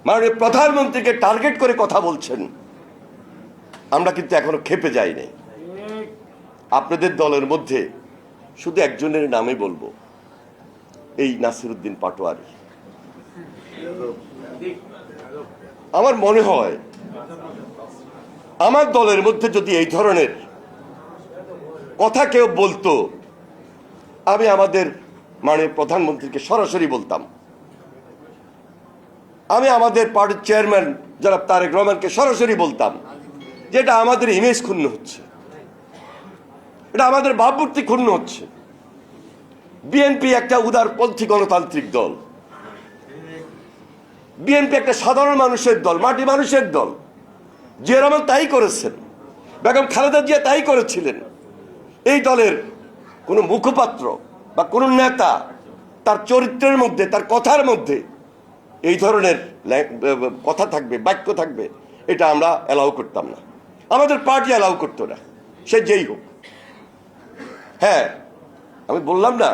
মাননীয় প্রধানমন্ত্রীকে টার্গেট করে কথা বলছেন, আমরা কিন্তু এখনো খেপে যাইনি। আপনাদের দলের মধ্যে শুধু একজনের নামে বলবো, এই নাসিরউদ্দিন পাটোয়ারি। আমার মনে হয় আমার দলের মধ্যে যদি এই ধরনের কথা কেউ বলতো, আমি আমাদের মাননীয় প্রধানমন্ত্রীকে সরাসরি বলতাম। আমি আমাদের পার্টির চেয়ারম্যান জনাব তারেক রহমানকে সরাসরি বলতাম যে এটা আমাদের ইমেজ ক্ষুণ্ণ হচ্ছে, এটা আমাদের ভাবমূর্তি ক্ষুণ্ণ হচ্ছে। বিএনপি একটা উদারপন্থী গণতান্ত্রিক দল, বিএনপি একটা সাধারণ মানুষের দল, মাটি মানুষের দল। জিয়া রহমান তাই করেছেন, বেগম খালেদা জিয়া তাই করেছিলেন। এই দলের কোনো মুখপাত্র বা কোনো নেতা তার চরিত্রের মধ্যে, তার কথার মধ্যে এই ধরনের কথা থাকবে, বাক্য থাকবে, এটা আমরা অ্যালাউ করতাম না, আমাদের পার্টি অ্যালাউ করতো না, সে যেই হোক। হ্যাঁ, আমি বললাম না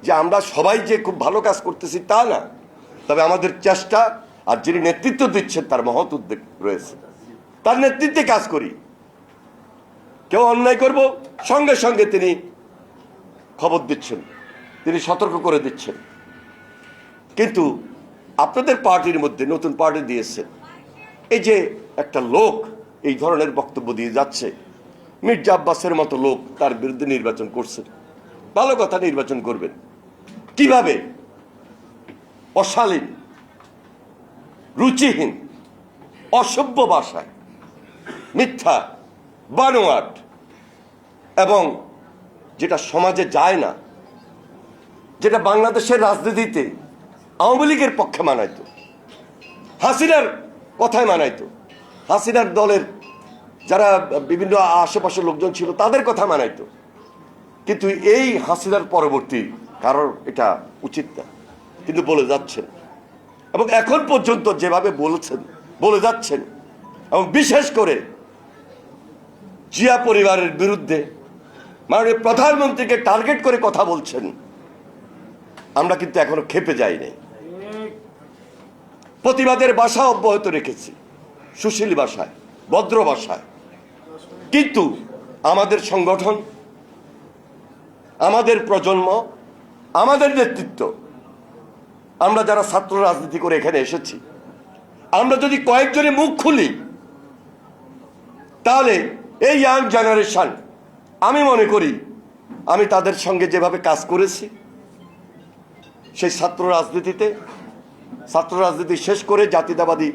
যে আমরা সবাই যে খুব ভালো কাজ করতেছি তা না, তবে আমাদের চেষ্টা আর যিনি নেতৃত্ব দিচ্ছেন তার মহৎ উদ্যোগ রয়েছে, তার নেতৃত্বে কাজ করি। কেউ অন্যায় করব সঙ্গে সঙ্গে তিনি খবর দিচ্ছেন, তিনি সতর্ক করে দিচ্ছেন। কিন্তু আপনাদের পার্টির মধ্যে নতুন পার্টি দিয়েছেন, এই যে একটা লোক এই ধরনের বক্তব্য দিয়ে যাচ্ছে, মির্জা আব্বাসের মতো লোক তার বিরুদ্ধে নির্বাচন করছেন। ভালো কথা, নির্বাচন করবেন, কিভাবে? অশালীন, রুচিহীন, অসভ্য ভাষায়, মিথ্যা, বানোয়াট, এবং যেটা সমাজে যায় না, যেটা বাংলাদেশের রাজনীতিতে আওয়ামী লীগের পক্ষে মানাইতো, হাসিনার কথায় মানাইতো, হাসিনার দলের যারা বিভিন্ন আশেপাশের লোকজন ছিল তাদের কথা মানাইতো। কিন্তু এই হাসিনার পরবর্তী কারণ এটা উচিত না, কিন্তু বলে যাচ্ছেন, এবং এখন পর্যন্ত যেভাবে বলে যাচ্ছেন, এবং বিশেষ করে জিয়া পরিবারের বিরুদ্ধে মাননীয় প্রধানমন্ত্রীকে টার্গেট করে কথা বলছেন, আমরা কিন্তু এখনো খেপে যাইনি। প্রতিবাদের ভাষা অব্যাহত রেখেছি, সুশীল ভাষায়, ভদ্র ভাষায়। কিন্তু আমাদের সংগঠন, আমাদের প্রজন্ম, আমাদের নেতৃত্ব, আমরা যারা ছাত্র রাজনীতি করে এখানে এসেছি, আমরা যদি কয়েকজনে মুখ খুলি, তাহলে এই ইয়াং জেনারেশন, আমি মনে করি আমি তাদের সঙ্গে যেভাবে কাজ করেছি সেই ছাত্র রাজনীতি শেষ করে জাতীয়তাবাদী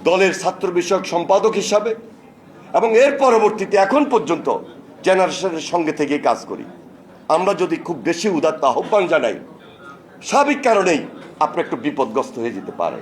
দলের ছাত্র বিষয়ক সম্পাদক হিসাবে, এবং এর পরবর্তীতে এখন পর্যন্ত জেনারেশনের সঙ্গে থেকে কাজ করি। আমরা যদি খুব বেশি উদাত্ত আহ্বান জানাই, স্বাভাবিক কারণেই আপনি একটু বিপদগ্রস্ত হয়ে যেতে পারে।